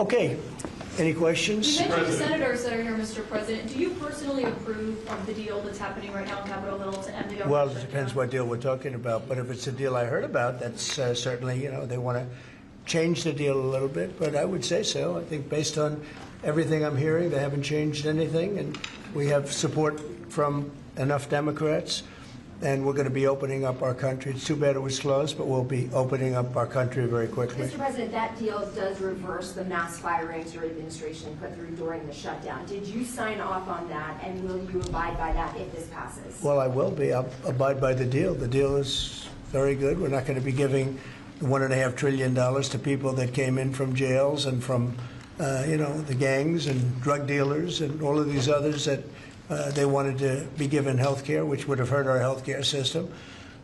Okay. Any questions? You mentioned the senators that are here, Mr. President. Do you personally approve of the deal that's happening right now on Capitol Hill to end the government? Well, it depends what deal we're talking about. But if it's a deal I heard about, that's certainly, they want to change the deal a little bit. But I would say so. I think based on everything I'm hearing, they haven't changed anything. And we have support from enough Democrats. And we're going to be opening up our country. It's too bad it was closed, but we'll be opening up our country very quickly. Mr. President, that deal does reverse the mass firings your administration put through during the shutdown. Did you sign off on that, and will you abide by that if this passes? Well, I will be. I'll abide by the deal. The deal is very good. We're not going to be giving $1.5 trillion to people that came in from jails and from, the gangs and drug dealers and all of these others that they wanted to be given health care, which would have hurt our health care system.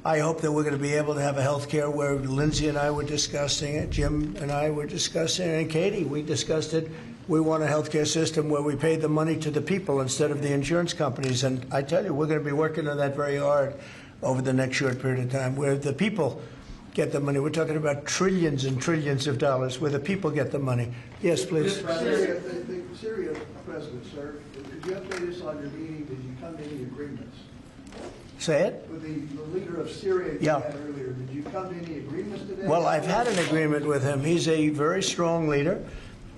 I hope that we're going to be able to have a health care where Lindsay and I were discussing it, Jim and I were discussing it, and Katie, we discussed it. We want a health care system where we pay the money to the people instead of the insurance companies. And I tell you, we're going to be working on that very hard over the next short period of time, where the people get the money. We're talking about trillions and trillions of dollars where the people get the money. Yes, please. Syria President, sir, could you update us on your meeting? Did you come to any agreements? Say it? With the leader of Syria you had earlier, did you come to any agreements today? Well, I've had an agreement with him. He's a very strong leader.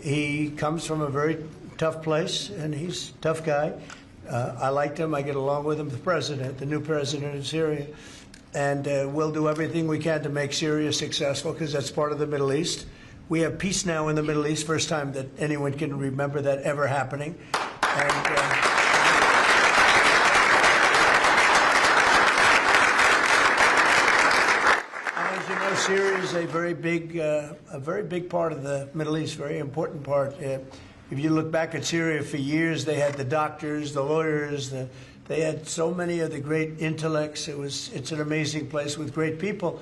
He comes from a very tough place, and he's a tough guy. I liked him. I get along with him, the new president of Syria. And we'll do everything we can to make Syria successful, because that's part of the Middle East. We have peace now in the Middle East, first time that anyone can remember that ever happening. And, as you know, Syria is a very big part of the Middle East, very important part. If you look back at Syria, for years they had the doctors, the lawyers, they had so many of the great intellects. It's an amazing place with great people.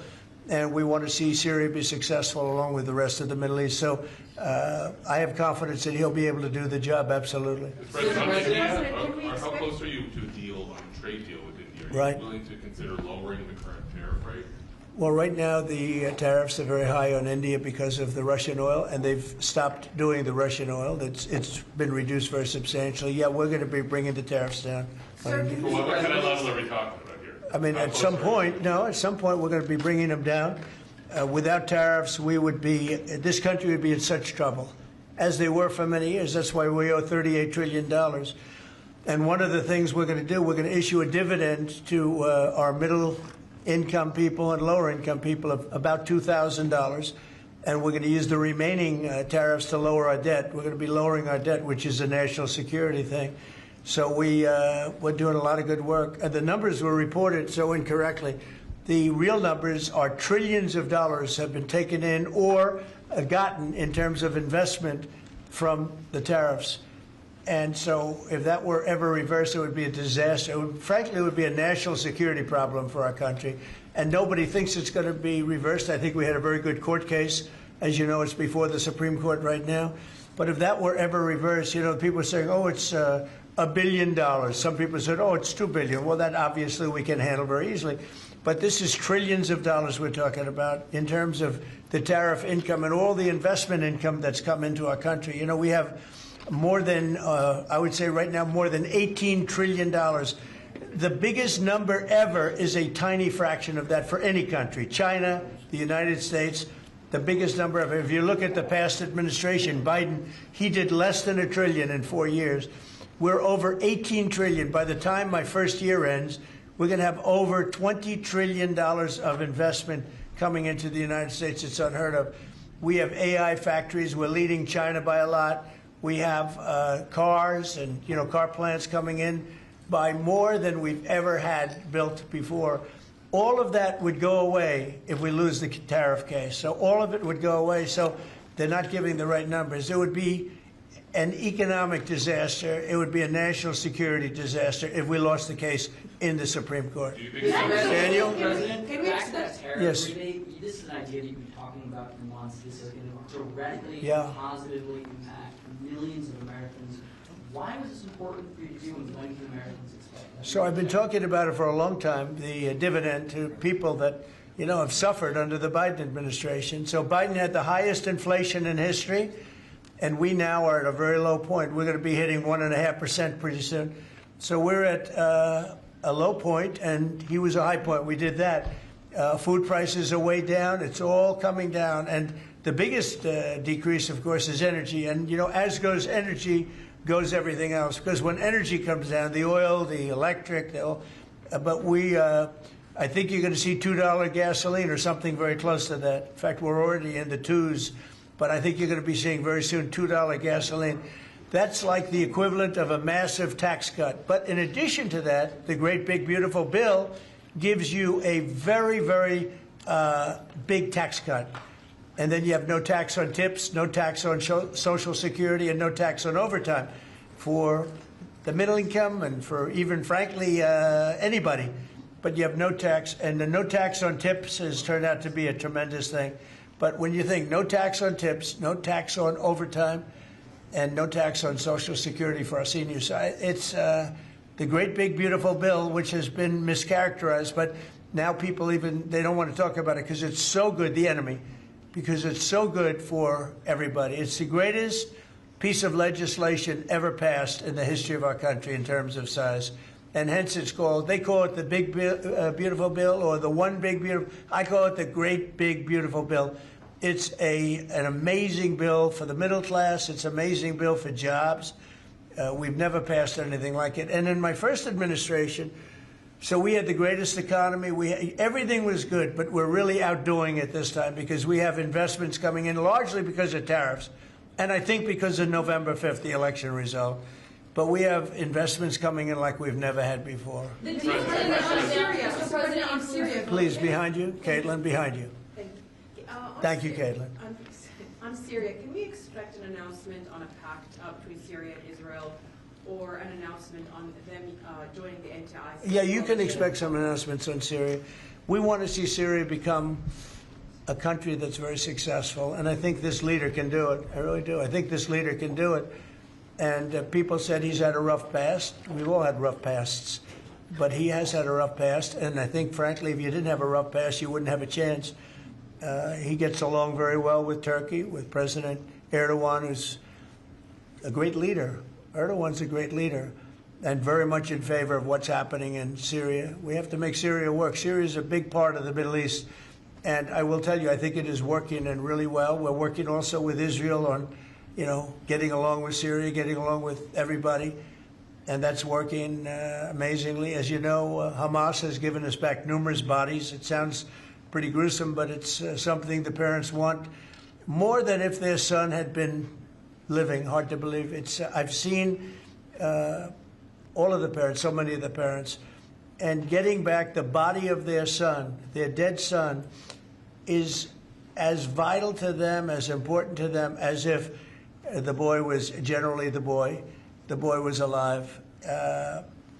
And we want to see Syria be successful along with the rest of the Middle East. So I have confidence that he'll be able to do the job, absolutely. How close are you to a deal, trade deal with India? Are you willing to consider lowering the current tariff rate? Well, right now the tariffs are very high on India because of the Russian oil, and they've stopped doing the Russian oil. It's been reduced very substantially. Yeah, we're going to be bringing the tariffs down. What kind of level are we talking about here? I mean, at some point we're going to be bringing them down. Without tariffs, this country would be in such trouble, as they were for many years. That's why we owe $38 trillion. And one of the things we're going to do, we're going to issue a dividend to our middle-income people and lower-income people of about $2,000. And we're going to use the remaining tariffs to lower our debt. We're going to be lowering our debt, which is a national security thing. So we're doing a lot of good work. And the numbers were reported so incorrectly. The real numbers are trillions of dollars have been taken in or gotten in terms of investment from the tariffs. And so if that were ever reversed, it would be a disaster. Frankly, it would be a national security problem for our country. And nobody thinks it's going to be reversed. I think we had a very good court case. As you know, it's before the Supreme Court right now. But if that were ever reversed, people are saying, oh, it's $1 billion. Some people said, oh, it's $2 billion. Well, that obviously we can handle very easily. But this is trillions of dollars we're talking about in terms of the tariff income and all the investment income that's come into our country. We have more than, I would say right now, more than $18 trillion. The biggest number ever is a tiny fraction of that for any country. China, the United States, the biggest number ever. If you look at the past administration, Biden, he did less than $1 trillion in 4 years. We're over $18 trillion. By the time my first year ends, we're going to have over $20 trillion of investment coming into the United States. It's unheard of. We have AI factories. We're leading China by a lot. We have cars and car plants coming in by more than we've ever had built before. All of that would go away if we lose the tariff case. So all of it would go away. So they're not giving the right numbers. It would be an economic disaster. It would be a national security disaster if we lost the case in the Supreme Court. Daniel? President, back to that tariff Yes. rebate. This is an idea that you've been talking about for months. This is going to directly and positively impact millions of Americans. Why was this important for you to do, and when can Americans expect that? So I've been talking about it for a long time, the dividend to people that, have suffered under the Biden administration. So Biden had the highest inflation in history. And we now are at a very low point. We're going to be hitting 1.5% pretty soon. So we're at a low point, and he was a high point. We did that. Food prices are way down. It's all coming down. And the biggest decrease, of course, is energy. And, as goes energy, goes everything else. Because when energy comes down, the oil, the electric, I think you're going to see $2 gasoline or something very close to that. In fact, we're already in the twos. But I think you're going to be seeing very soon $2 gasoline. That's like the equivalent of a massive tax cut. But in addition to that, the great big beautiful bill gives you a very, very big tax cut. And then you have no tax on tips, no tax on Social Security, and no tax on overtime for the middle income and for even, frankly, anybody. But you have no tax, and the no tax on tips has turned out to be a tremendous thing. But when you think no tax on tips, no tax on overtime, and no tax on Social Security for our seniors, it's the great big beautiful bill, which has been mischaracterized. But now people they don't want to talk about it because it's so good, the enemy, because it's so good for everybody. It's the greatest piece of legislation ever passed in the history of our country in terms of size. And hence they call it the big beautiful bill, or the one big beautiful. I call it the great big beautiful bill. It's an amazing bill for the middle class. It's an amazing bill for jobs. We've never passed anything like it. And in my first administration, so we had the greatest economy. Everything was good, but we're really outdoing it this time because we have investments coming in largely because of tariffs. And I think because of November 5th, the election result. But we have investments coming in like we've never had before. The deal on Syria, Mr. President, on Syria. Please, behind you. Caitlin, behind you. Thank you, Caitlin. On Syria, can we expect an announcement on a pact between Syria and Israel, or an announcement on them joining the NTI? Yeah, you can expect some announcements on Syria. We want to see Syria become a country that's very successful, and I think this leader can do it. I really do. I think this leader can do it. And people said he's had a rough past. We've all had rough pasts. But he has had a rough past, and I think, frankly, if you didn't have a rough past, you wouldn't have a chance. He gets along very well with Turkey, with President Erdogan, who's a great leader. Erdogan's a great leader and very much in favor of what's happening in Syria. We have to make Syria work. Syria is a big part of the Middle East. And I will tell you, I think it is working and really well. We're working also with Israel on getting along with Syria, getting along with everybody, and that's working amazingly. As you know, Hamas has given us back numerous bodies. It sounds pretty gruesome, but it's something the parents want more than if their son had been living. Hard to believe. I've seen all of the parents, so many of the parents, and getting back the body of their son, their dead son, is as vital to them, as important to them, as if the boy was generally the boy was alive.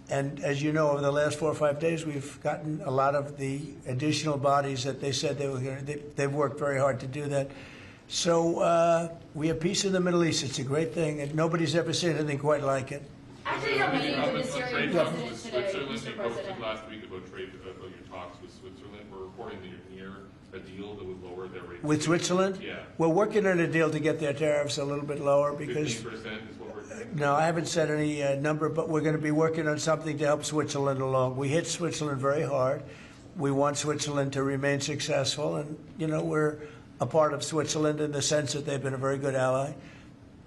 And as you know, over the last 4 or 5 days, we've gotten a lot of the additional bodies that they said they were going to. They've worked very hard to do that. So we have peace in the Middle East. It's a great thing, and nobody's ever seen anything quite like it. After your meeting with the Syrian president today, Switzerland, Mr. you President. posted last week about your talks with Switzerland. We're reporting that you're near a deal that would lower their rates. With Switzerland? Yeah. We're working on a deal to get their tariffs a little bit lower because. 15% is what we're saying. No, I haven't said any number, but we're going to be working on something to help Switzerland along. We hit Switzerland very hard. We want Switzerland to remain successful, and we're a part of Switzerland in the sense that they've been a very good ally.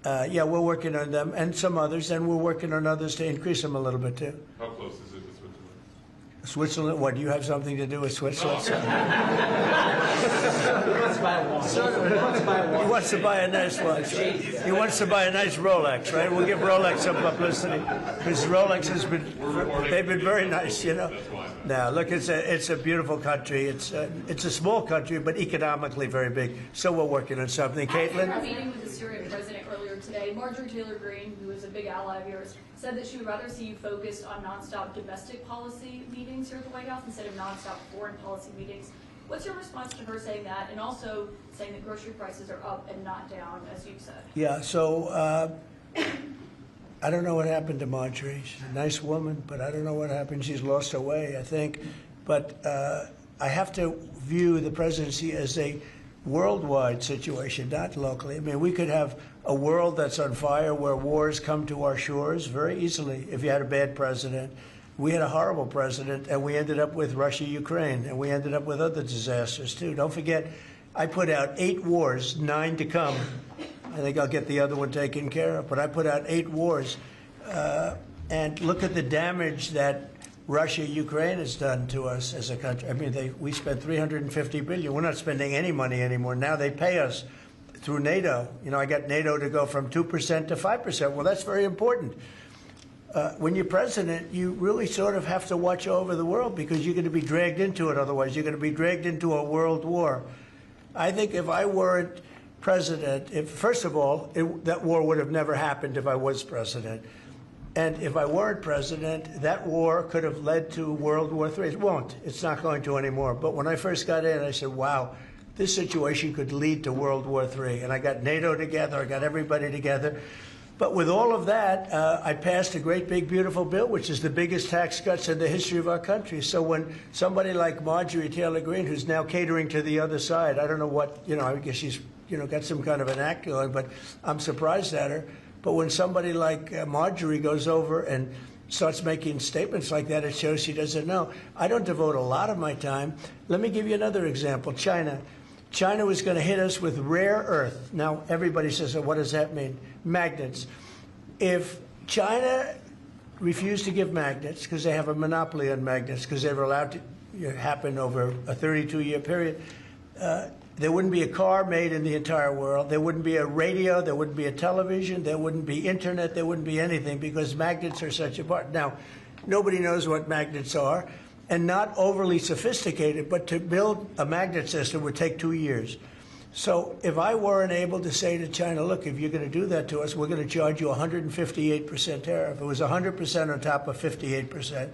Yeah, we're working on them and some others, and we're working on others to increase them a little bit too. How close is it to Switzerland? Switzerland? What, do you have something to do with Switzerland? He wants to buy a nice watch. Right? He wants to buy a nice Rolex, right? We'll give Rolex some publicity because Rolex they've been very nice, Now, look, it's a beautiful country. It's a small country, but economically very big. So we're working on something. Caitlin? After a meeting with the Syrian president earlier today, Marjorie Taylor Greene, who is a big ally of yours, said that she would rather see you focused on nonstop domestic policy meetings here at the White House instead of nonstop foreign policy meetings. What's your response to her saying that, and also saying that grocery prices are up and not down, as you said? Yeah, so I don't know what happened to Marjorie. She's a nice woman, but I don't know what happened. She's lost her way, I think. But I have to view the presidency as a worldwide situation, not locally. I mean, we could have a world that's on fire where wars come to our shores very easily if you had a bad president. We had a horrible president, and we ended up with Russia, Ukraine, and we ended up with other disasters, too. Don't forget, I put out 8 wars, 9 to come. I think I'll get the other one taken care of, but I put out 8 wars. And look at the damage that Russia, Ukraine has done to us as a country. I mean, we spent $350 billion. We're not spending any money anymore. Now they pay us through NATO. You know, I got NATO to go from 2% to 5%. Well, that's very important. When you're president, you really sort of have to watch over the world because you're going to be dragged into it otherwise. You're going to be dragged into a world war. I think if I weren't president, first of all, that war would have never happened if I was president. And if I weren't president, that war could have led to World War III. It won't. It's not going to anymore. But when I first got in, I said, wow, this situation could lead to World War III. And I got NATO together. I got everybody together. But with all of that, I passed a great, big, beautiful bill, which is the biggest tax cuts in the history of our country. So when somebody like Marjorie Taylor Greene, who's now catering to the other side, I don't know what, I guess she's, got some kind of an act going, but I'm surprised at her. But when somebody like Marjorie goes over and starts making statements like that, it shows she doesn't know. I don't devote a lot of my time. Let me give you another example. China. China was going to hit us with rare earth. Now, everybody says, oh, what does that mean? Magnets. If China refused to give magnets, because they have a monopoly on magnets, because they were allowed to happen over a 32-year period, there wouldn't be a car made in the entire world. There wouldn't be a radio. There wouldn't be a television. There wouldn't be internet. There wouldn't be anything because magnets are such a part. Now, nobody knows what magnets are. And not overly sophisticated, but to build a magnet system would take 2 years. So if I weren't able to say to China, look, if you're going to do that to us, we're going to charge you 158% tariff. It was 100% on top of 58%.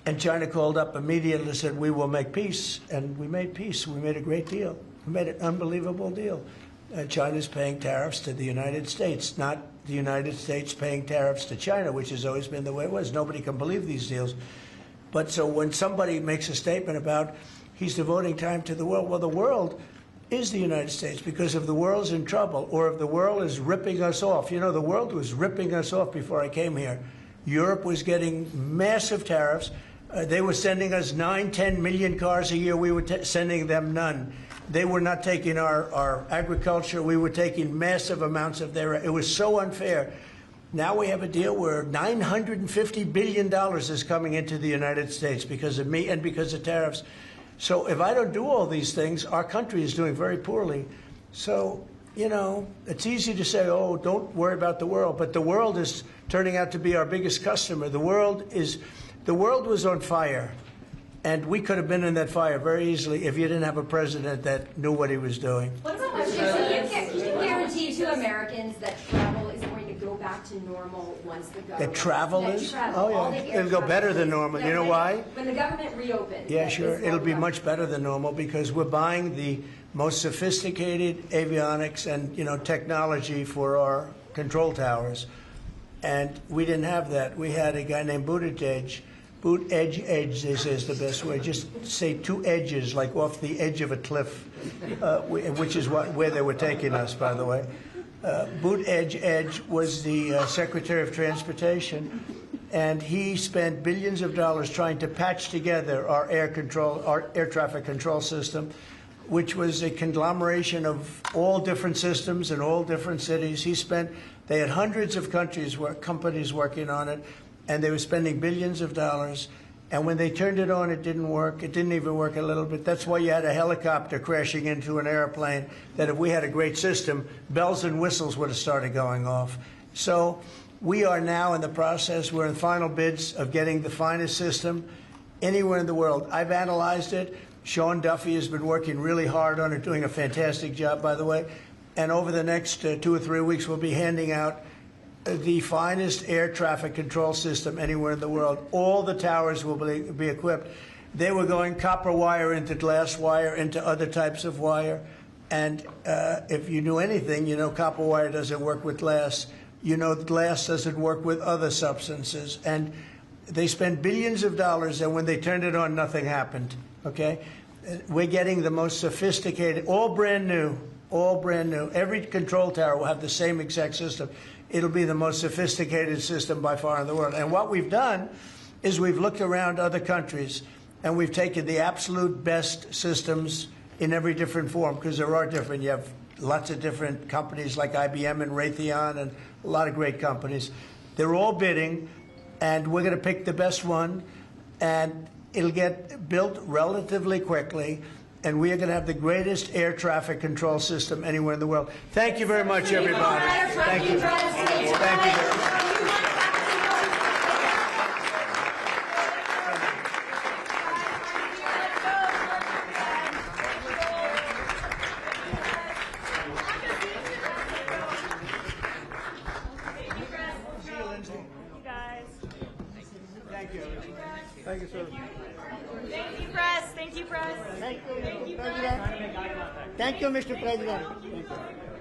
And China called up immediately and said, we will make peace. And we made peace. We made a great deal. We made an unbelievable deal. China's paying tariffs to the United States, not the United States paying tariffs to China, which has always been the way it was. Nobody can believe these deals. But so when somebody makes a statement about he's devoting time to the world, well, the world is the United States, because if the world's in trouble or if the world is ripping us off, the world was ripping us off before I came here. Europe was getting massive tariffs. They were sending us 9-10 million cars a year. We were sending them none. They were not taking our agriculture. We were taking massive amounts of their. It was so unfair. Now we have a deal where $950 billion is coming into the United States because of me and because of tariffs. So if I don't do all these things, our country is doing very poorly. So, it's easy to say, oh, don't worry about the world. But the world is turning out to be our biggest customer. The world was on fire. And we could have been in that fire very easily if you didn't have a president that knew what he was doing. Can you guarantee to Americans that travel is going to go back to normal once the government... That travel is? Oh, yeah. It'll go better than normal. You know why? When the government reopens. Yeah, sure. It'll be much better than normal because we're buying the most sophisticated avionics and, technology for our control towers. And we didn't have that. We had a guy named Buttigieg. Edge, they say is the best way. Just say 2 edges, like off the edge of a cliff, which is where they were taking us, by the way. Edge was the Secretary of Transportation, and he spent billions of dollars trying to patch together our air traffic control system, which was a conglomeration of all different systems in all different cities. They had hundreds of companies working on it. And they were spending billions of dollars. And when they turned it on, it didn't work. It didn't even work a little bit. That's why you had a helicopter crashing into an airplane, that if we had a great system, bells and whistles would have started going off. So we are now in the process. We're in final bids of getting the finest system anywhere in the world. I've analyzed it. Sean Duffy has been working really hard on it, doing a fantastic job, by the way. And over the next 2 or 3 weeks, we'll be handing out the finest air traffic control system anywhere in the world. All the towers will be equipped. They were going copper wire into glass wire into other types of wire. And if you knew anything, copper wire doesn't work with glass. Glass doesn't work with other substances. And they spent billions of dollars, and when they turned it on, nothing happened, okay? We're getting the most sophisticated, all brand new, all brand new. Every control tower will have the same exact system. It'll be the most sophisticated system by far in the world. And what we've done is we've looked around other countries and we've taken the absolute best systems in every different form, because there are different. You have lots of different companies like IBM and Raytheon and a lot of great companies. They're all bidding, and we're going to pick the best one, and it'll get built relatively quickly, and we are going to have the greatest air traffic control system anywhere in the world. Thank you very much, everybody. Thank you. Thank you very much. Thank you, sir. Thank you, press. Thank you, press. Thank you, Mr. President. Thank you, Mr. President. Thank you.